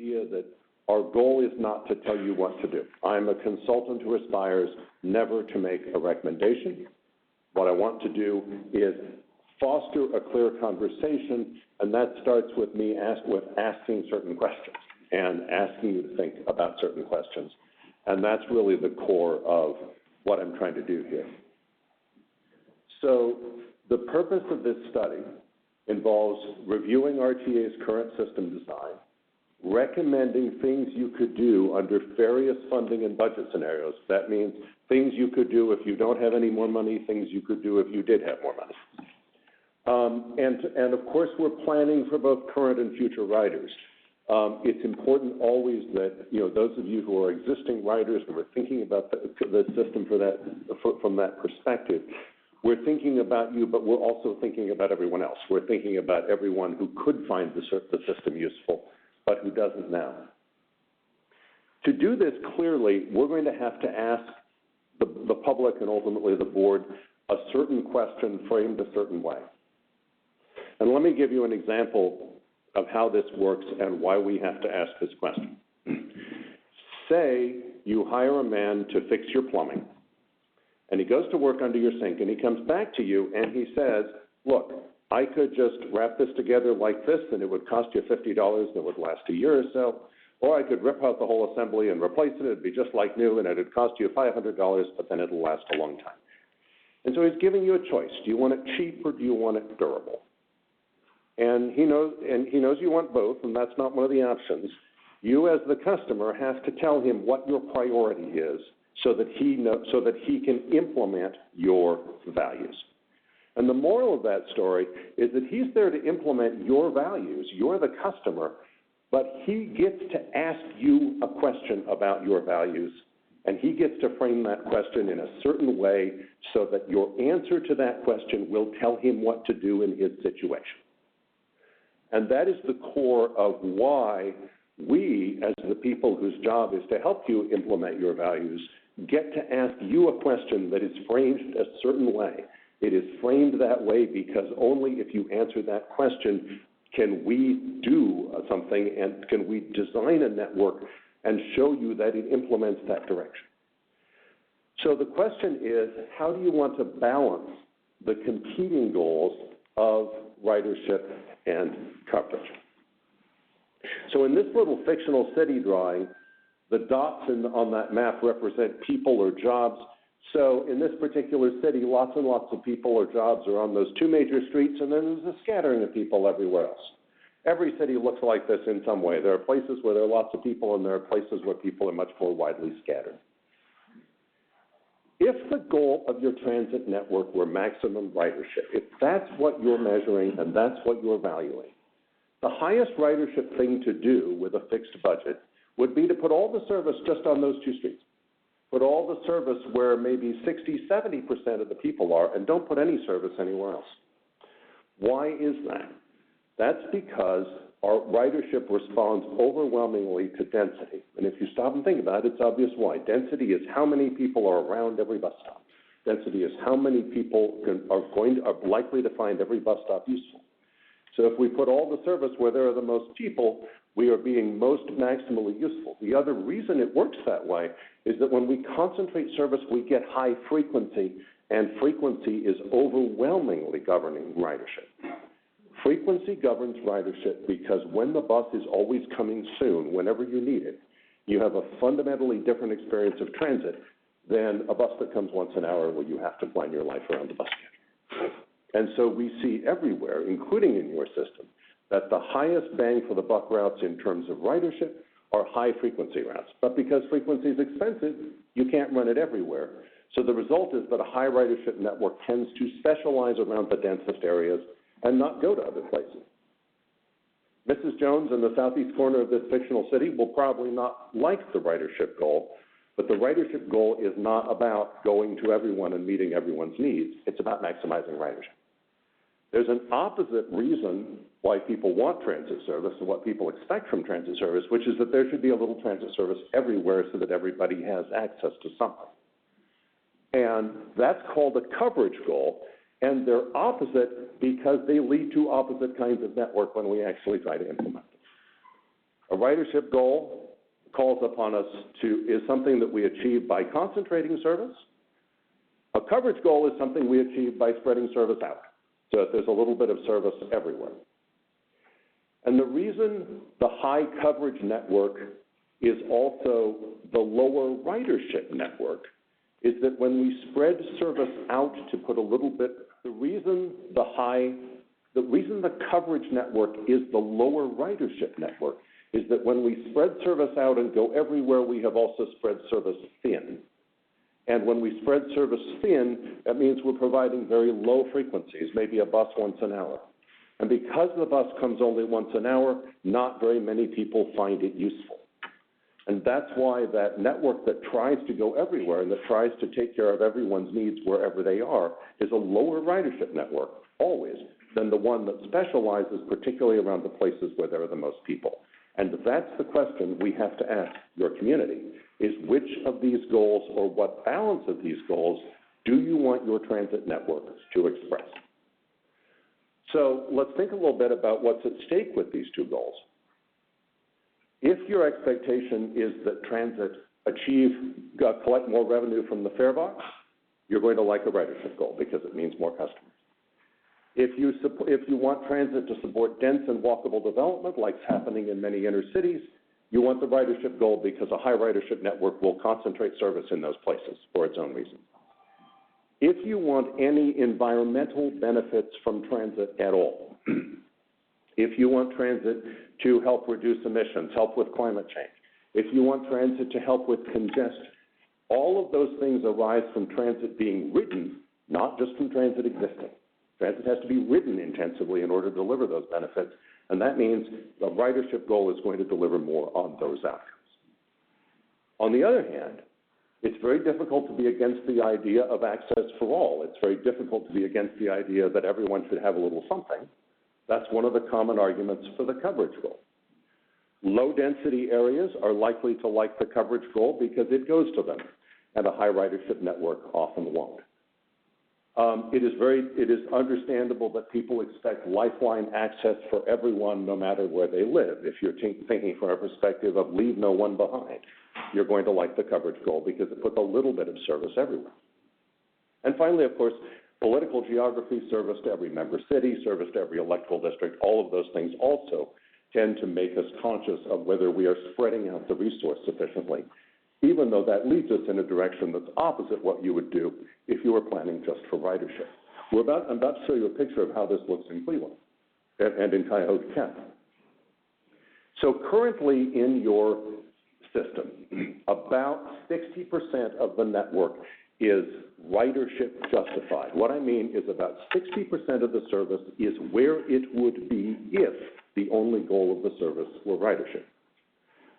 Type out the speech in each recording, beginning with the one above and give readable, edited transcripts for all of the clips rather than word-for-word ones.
idea that our goal is not to tell you what to do. I'm a consultant who aspires never to make a recommendation. What I want to do is foster a clear conversation, and that starts with me asking certain questions and asking you to think about certain questions. And that's really the core of what I'm trying to do here. So the purpose of this study involves reviewing RTA's current system design, recommending things you could do under various funding and budget scenarios. That means things you could do if you don't have any more money, things you could do if you did have more money. And of course, we're planning for both current and future riders. It's important always that, those of you who are existing riders and are thinking about the system from that perspective, we're thinking about you, but we're also thinking about everyone else. We're thinking about everyone who could find the system useful, but who doesn't now. To do this clearly, we're going to have to ask the public and ultimately the board a certain question framed a certain way. And let me give you an example of how this works and why we have to ask this question. Say you hire a man to fix your plumbing, and he goes to work under your sink, and he comes back to you and he says, look, I could just wrap this together like this, and it would cost you $50 and it would last a year or so, or I could rip out the whole assembly and replace it, it'd be just like new, and it'd cost you $500, but then it'll last a long time. And so he's giving you a choice. Do you want it cheap or do you want it durable? And he knows you want both, and that's not one of the options. You, as the customer, have to tell him what your priority is so that he can implement your values. And the moral of that story is that he's there to implement your values. You're the customer, but he gets to ask you a question about your values, and he gets to frame that question in a certain way so that your answer to that question will tell him what to do in his situation. And that is the core of why we, as the people whose job is to help you implement your values, get to ask you a question that is framed a certain way. It is framed that way because only if you answer that question can we do something and can we design a network and show you that it implements that direction. So the question is, how do you want to balance the competing goals of ridership and coverage? So in this little fictional city drawing, the dots on that map represent people or jobs. So in this particular city, lots and lots of people or jobs are on those two major streets, and then there's a scattering of people everywhere else. Every city looks like this in some way. There are places where there are lots of people, and there are places where people are much more widely scattered. If the goal of your transit network were maximum ridership, if that's what you're measuring and that's what you're valuing, the highest ridership thing to do with a fixed budget would be to put all the service just on those two streets. Put all the service where maybe 60, 70% of the people are, and don't put any service anywhere else. Why is that? That's because our ridership responds overwhelmingly to density. And if you stop and think about it, it's obvious why. Density is how many people are around every bus stop. Density is how many people are likely to find every bus stop useful. So if we put all the service where there are the most people, we are being most maximally useful. The other reason it works that way is that when we concentrate service, we get high frequency, and frequency is overwhelmingly governing ridership. Frequency governs ridership because when the bus is always coming soon, whenever you need it, you have a fundamentally different experience of transit than a bus that comes once an hour where you have to plan your life around the bus schedule. And so we see everywhere, including in your system, that the highest bang for the buck routes in terms of ridership are high-frequency routes. But because frequency is expensive, you can't run it everywhere. So the result is that a high ridership network tends to specialize around the densest areas and not go to other places. Mrs. Jones in the southeast corner of this fictional city will probably not like the ridership goal, but the ridership goal is not about going to everyone and meeting everyone's needs. It's about maximizing ridership. There's an opposite reason why people want transit service and what people expect from transit service, which is that there should be a little transit service everywhere so that everybody has access to something. And that's called a coverage goal, and they're opposite because they lead to opposite kinds of network when we actually try to implement them. A ridership goal calls upon us is something that we achieve by concentrating service. A coverage goal is something we achieve by spreading service out, so that there's a little bit of service everywhere. And the reason the high coverage network is also the lower ridership network is that when we spread service out to put a little bit, the reason the coverage network is the lower ridership network is that when we spread service out and go everywhere, we have also spread service thin. And when we spread service thin, that means we're providing very low frequencies, maybe a bus once an hour. And because the bus comes only once an hour, not very many people find it useful. And that's why that network that tries to go everywhere and that tries to take care of everyone's needs wherever they are is a lower ridership network, always, than the one that specializes particularly around the places where there are the most people. And that's the question we have to ask your community, is which of these goals or what balance of these goals do you want your transit network to express? So let's think a little bit about what's at stake with these two goals. If your expectation is that transit collect more revenue from the fare box, you're going to like a ridership goal because it means more customers. If you want transit to support dense and walkable development, like is happening in many inner cities, you want the ridership goal because a high ridership network will concentrate service in those places for its own reasons. If you want any environmental benefits from transit at all, if you want transit to help reduce emissions, help with climate change, if you want transit to help with congestion, all of those things arise from transit being ridden, not just from transit existing. Transit has to be ridden intensively in order to deliver those benefits, and that means the ridership goal is going to deliver more on those outcomes. On the other hand, it's very difficult to be against the idea of access for all. It's very difficult to be against the idea that everyone should have a little something. That's one of the common arguments for the coverage goal. Low density areas are likely to like the coverage goal because it goes to them, and a high ridership network often won't. It is understandable that people expect lifeline access for everyone no matter where they live. If you're thinking from a perspective of leave no one behind, you're going to like the coverage goal because it puts a little bit of service everywhere. And finally, of course, political geography, service to every member city, service to every electoral district, all of those things also tend to make us conscious of whether we are spreading out the resource sufficiently, even though that leads us in a direction that's opposite what you would do if you were planning just for ridership. I'm about to show you a picture of how this looks in Cleveland and in Cuyahoga County. So currently in your system, about 60% of the network is ridership justified. What I mean is about 60% of the service is where it would be if the only goal of the service were ridership.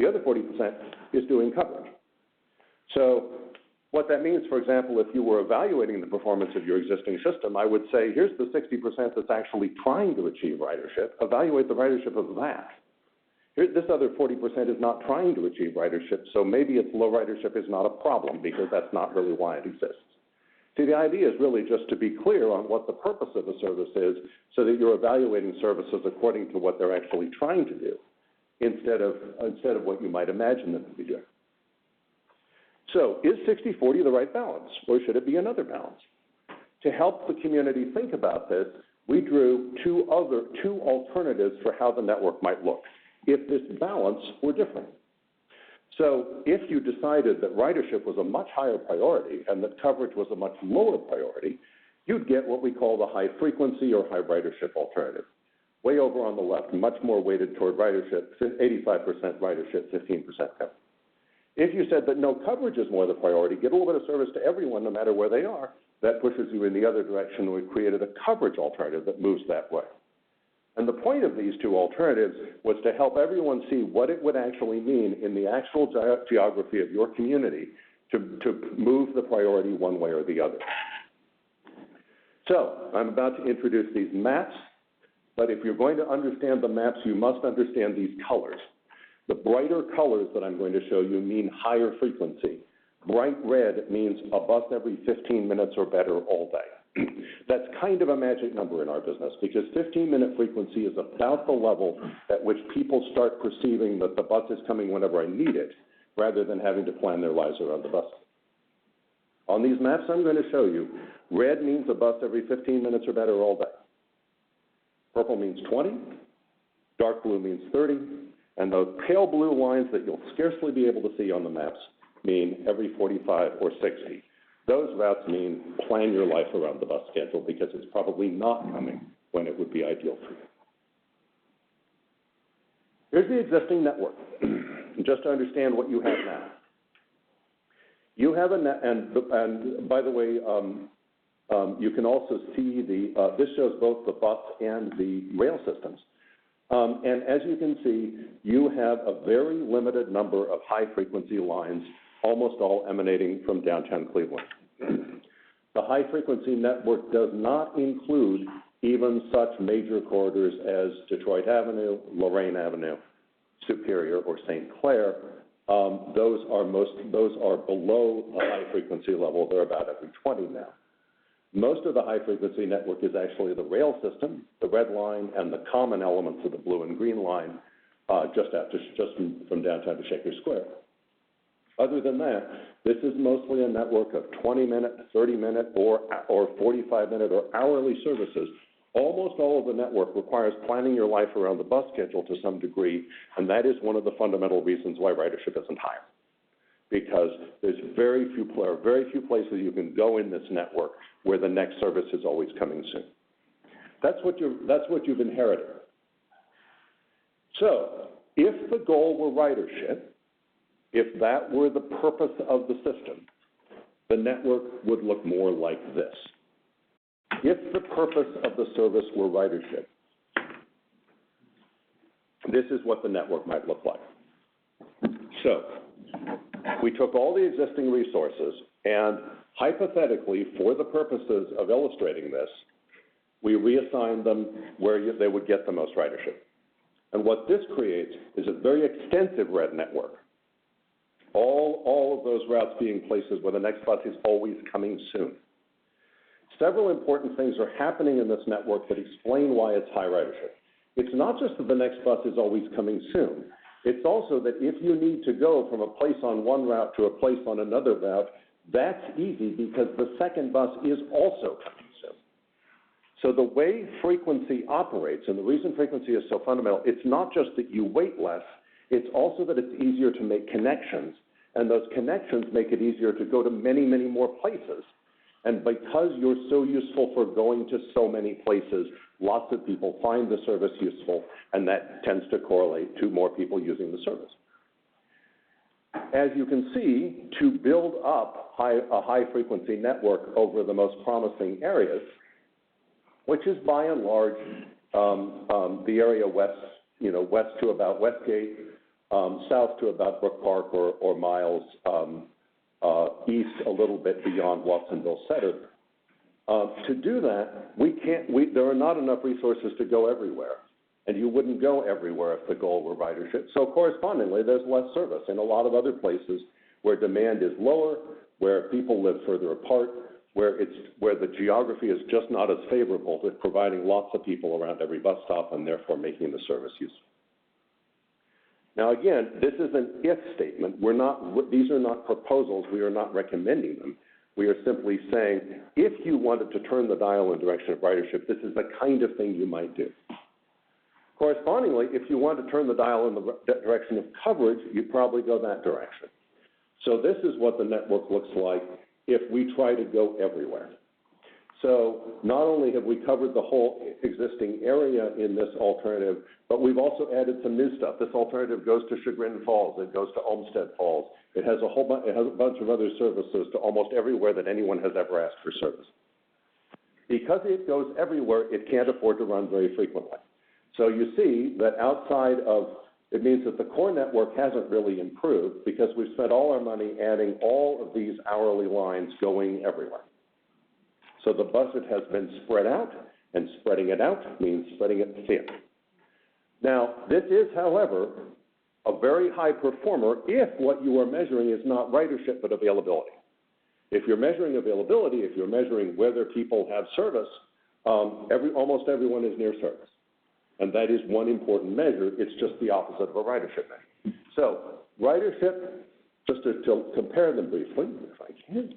The other 40% is doing coverage. So what that means, for example, if you were evaluating the performance of your existing system, I would say, here's the 60% that's actually trying to achieve ridership. Evaluate the ridership of that. This other 40% is not trying to achieve ridership, so maybe its low ridership is not a problem because that's not really why it exists. See, the idea is really just to be clear on what the purpose of a service is so that you're evaluating services according to what they're actually trying to do instead of what you might imagine them to be doing. So is 60-40 the right balance, or should it be another balance? To help the community think about this, we drew two alternatives for how the network might look if this balance were different. So if you decided that ridership was a much higher priority and that coverage was a much lower priority, you'd get what we call the high frequency or high ridership alternative. Way over on the left, much more weighted toward ridership, 85% ridership, 15% coverage. If you said that no, coverage is more the priority, get a little bit of service to everyone no matter where they are, that pushes you in the other direction. We created a coverage alternative that moves that way. And the point of these two alternatives was to help everyone see what it would actually mean in the actual geography of your community to move the priority one way or the other. So I'm about to introduce these maps, but if you're going to understand the maps, you must understand these colors. The brighter colors that I'm going to show you mean higher frequency. Bright red means a bus every 15 minutes or better all day. That's kind of a magic number in our business because 15-minute frequency is about the level at which people start perceiving that the bus is coming whenever I need it, rather than having to plan their lives around the bus. On these maps I'm going to show you, red means a bus every 15 minutes or better all day. Purple means 20, dark blue means 30, and the pale blue lines that you'll scarcely be able to see on the maps mean every 45 or 60. Those routes mean plan your life around the bus schedule because it's probably not coming when it would be ideal for you. Here's the existing network, just to understand what you have now. You have a net, and by the way, you can also see this shows both the bus and the rail systems. And as you can see, you have a very limited number of high-frequency lines, almost all emanating from downtown Cleveland. The high-frequency network does not include even such major corridors as Detroit Avenue, Lorraine Avenue, Superior, or St. Clair. Those are below the high-frequency level. They're about every 20 now. Most of the high-frequency network is actually the rail system, the red line, and the common elements of the blue and green line just from downtown to Shaker Square. Other than that, this is mostly a network of 20-minute, 30-minute, or 45-minute or hourly services. Almost all of the network requires planning your life around the bus schedule to some degree, and that is one of the fundamental reasons why ridership isn't higher. Because there's very few places you can go in this network where the next service is always coming soon. That's what you've inherited. So if the goal were ridership, if that were the purpose of the system, the network would look more like this. If the purpose of the service were ridership, this is what the network might look like. So we took all the existing resources and hypothetically, for the purposes of illustrating this, we reassigned them where they would get the most ridership. And what this creates is a very extensive red network. All of those routes being places where the next bus is always coming soon. Several important things are happening in this network that explain why it's high ridership. It's not just that the next bus is always coming soon. It's also that if you need to go from a place on one route to a place on another route, that's easy because the second bus is also coming soon. So the way frequency operates, and the reason frequency is so fundamental, it's not just that you wait less, it's also that it's easier to make connections, and those connections make it easier to go to many, many more places. And because you're so useful for going to so many places, lots of people find the service useful, and that tends to correlate to more people using the service. As you can see, to build up a high-frequency network over the most promising areas, which is by and large the area west to about Westgate, south to about Brook Park or miles east a little bit beyond Watsonville Center. To do that, there are not enough resources to go everywhere, and you wouldn't go everywhere if the goal were ridership. So correspondingly, there's less service in a lot of other places where demand is lower, where people live further apart, where the geography is just not as favorable to providing lots of people around every bus stop and therefore making the service useful. Now again, this is an if statement. These are not proposals. We are not recommending them. We are simply saying, if you wanted to turn the dial in the direction of ridership, this is the kind of thing you might do. Correspondingly, if you want to turn the dial in the direction of coverage, you'd probably go that direction. So this is what the network looks like if we try to go everywhere. So not only have we covered the whole existing area in this alternative, but we've also added some new stuff. This alternative goes to Chagrin Falls. It goes to Olmsted Falls. It has a bunch of other services to almost everywhere that anyone has ever asked for service. Because it goes everywhere, it can't afford to run very frequently. So you see that it means that the core network hasn't really improved because we've spent all our money adding all of these hourly lines going everywhere. So the budget has been spread out, and spreading it out means spreading it thin. Now, this is, however, a very high performer if what you are measuring is not ridership but availability. If you're measuring availability, if you're measuring whether people have service, almost everyone is near service. And that is one important measure. It's just the opposite of a ridership measure. So ridership, just to compare them briefly, if I can.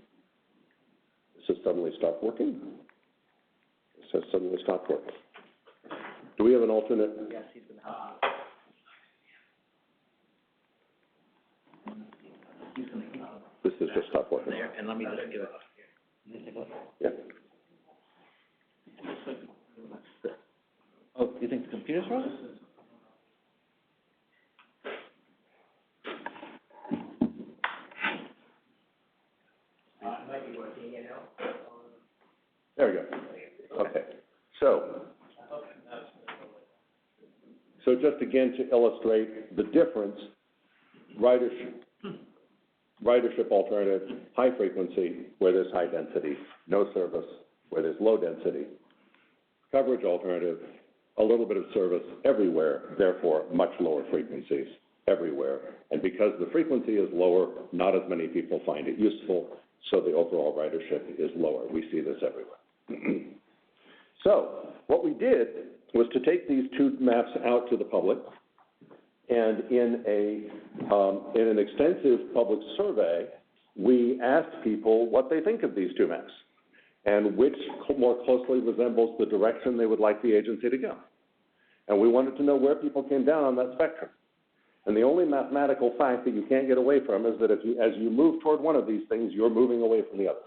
This has suddenly stopped working. This has suddenly stopped working. Do we have an alternate? Yes, he's been helping. This has just stopped working. There, and let me just give it. Yeah. Oh, you think the computer's wrong? There we go. Okay. So just again to illustrate the difference, ridership alternative, high frequency, where there's high density, no service, where there's low density. Coverage alternative, a little bit of service everywhere, therefore much lower frequencies everywhere. And because the frequency is lower, not as many people find it useful, so the overall ridership is lower. We see this everywhere. So what we did was to take these two maps out to the public, and in an extensive public survey, we asked people what they think of these two maps and which more closely resembles the direction they would like the agency to go. And we wanted to know where people came down on that spectrum. And the only mathematical fact that you can't get away from is that as you move toward one of these things, you're moving away from the other.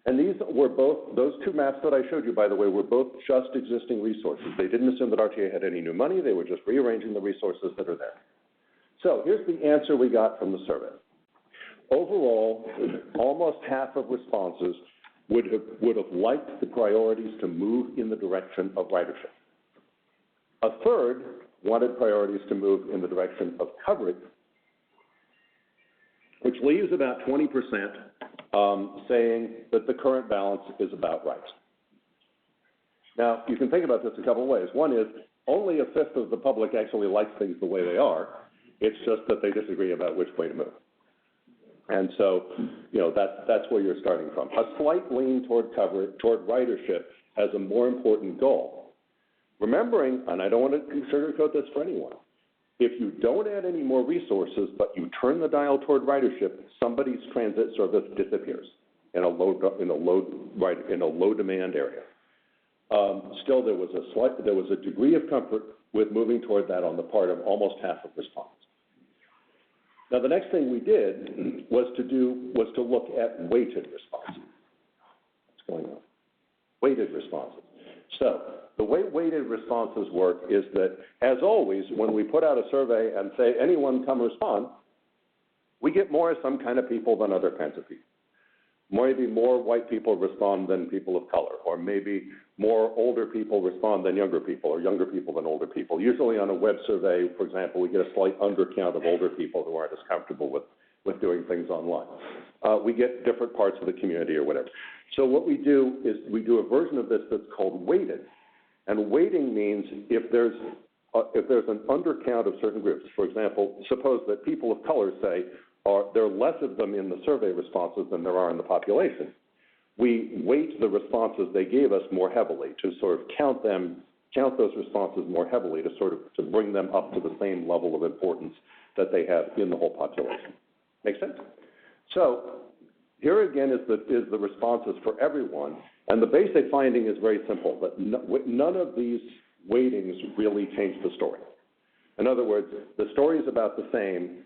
And these were both, those two maps that I showed you, by the way, were both just existing resources. They didn't assume that RTA had any new money. They were just rearranging the resources that are there. So here's the answer we got from the survey. Overall, almost half of responses would have liked the priorities to move in the direction of ridership. A third wanted priorities to move in the direction of coverage, which leaves about 20% saying that the current balance is about right. Now, you can think about this a couple of ways. One is only a fifth of the public actually likes things the way they are. It's just that they disagree about which way to move. And so, that's where you're starting from. A slight lean toward coverage, toward ridership as a more important goal. Remembering, and I don't want to sugarcoat this for anyone, if you don't add any more resources, but you turn the dial toward ridership, somebody's transit service disappears in a low demand area. Still, there was a degree of comfort with moving toward that on the part of almost half of respondents. Now, the next thing we did was to look at weighted responses. What's going on? Weighted responses. So the way weighted responses work is that, as always, when we put out a survey and say, anyone come respond, we get more some kind of people than other kinds of people. Maybe more white people respond than people of color, or maybe more older people respond than younger people, or younger people than older people. Usually on a web survey, for example, we get a slight undercount of older people who aren't as comfortable with doing things online. We get different parts of the community or whatever. So what we do is we do a version of this that's called weighted. And weighting means if there's an undercount of certain groups, for example, suppose that people of color, say, there are less of them in the survey responses than there are in the population. We weight the responses they gave us more heavily to sort of count those responses more heavily to bring them up to the same level of importance that they have in the whole population. Make sense? So here again is the responses for everyone, and the basic finding is very simple, that none of these weightings really change the story. In other words, the story is about the same,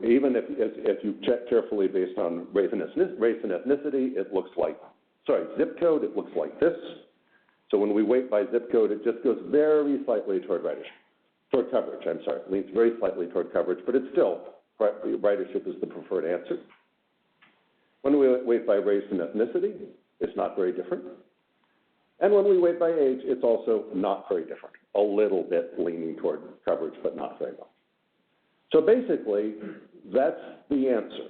even if you check carefully based on race and ethnicity, zip code, it looks like this. So when we weight by zip code, it just goes very slightly toward coverage, leans very slightly toward coverage, but it's still, ridership is the preferred answer. When we weight by race and ethnicity, it's not very different. And when we weight by age, it's also not very different. A little bit leaning toward coverage, but not very much. So basically, that's the answer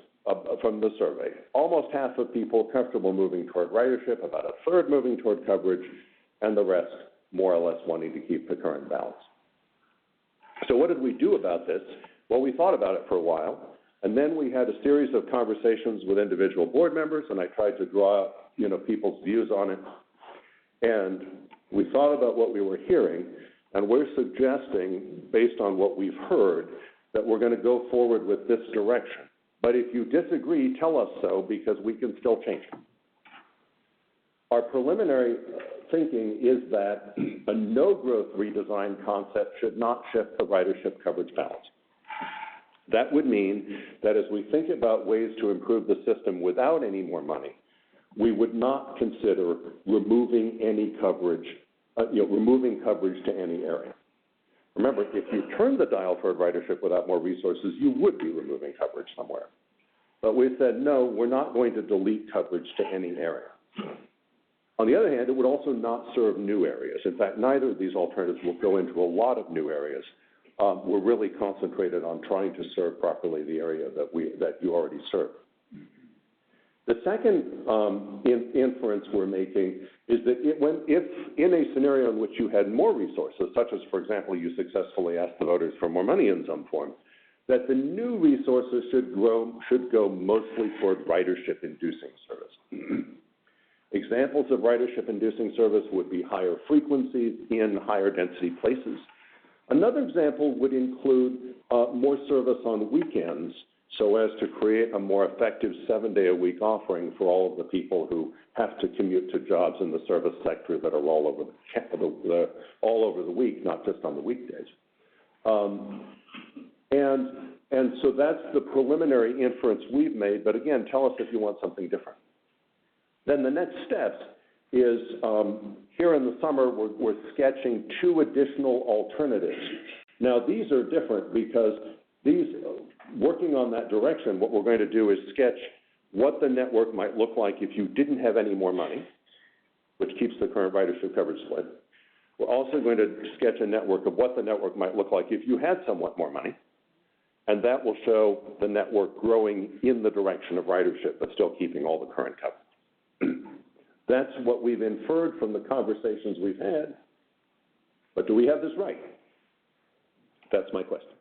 from the survey. Almost half of people comfortable moving toward ridership, about a third moving toward coverage, and the rest more or less wanting to keep the current balance. So what did we do about this? Well, we thought about it for a while. And then we had a series of conversations with individual board members, and I tried to draw out, people's views on it. And we thought about what we were hearing, and we're suggesting, based on what we've heard, that we're going to go forward with this direction. But if you disagree, tell us so, because we can still change it. Our preliminary thinking is that a no-growth redesign concept should not shift the ridership coverage balance. That would mean that as we think about ways to improve the system without any more money, we would not consider removing any coverage, removing coverage to any area. Remember, if you turn the dial toward ridership without more resources, you would be removing coverage somewhere. But we said, no, we're not going to delete coverage to any area. On the other hand, it would also not serve new areas. In fact, neither of these alternatives will go into a lot of new areas. We're really concentrated on trying to serve properly the area that you already serve. The second inference we're making is that if in a scenario in which you had more resources, such as, for example, you successfully asked the voters for more money in some form, that the new resources should go mostly toward ridership-inducing service. Examples of ridership-inducing service would be higher frequencies in higher density places. Another example would include more service on weekends, so as to create a more effective 7-day-a-week offering for all of the people who have to commute to jobs in the service sector that are all over the week, not just on the weekdays. And so that's the preliminary inference we've made, but again, tell us if you want something different. Then the next steps is, here in the summer, we're sketching 2 additional alternatives. Now, these are different because working on that direction, what we're going to do is sketch what the network might look like if you didn't have any more money, which keeps the current ridership coverage split. We're also going to sketch a network of what the network might look like if you had somewhat more money, and that will show the network growing in the direction of ridership, but still keeping all the current coverage. That's what we've inferred from the conversations we've had, but do we have this right? That's my question.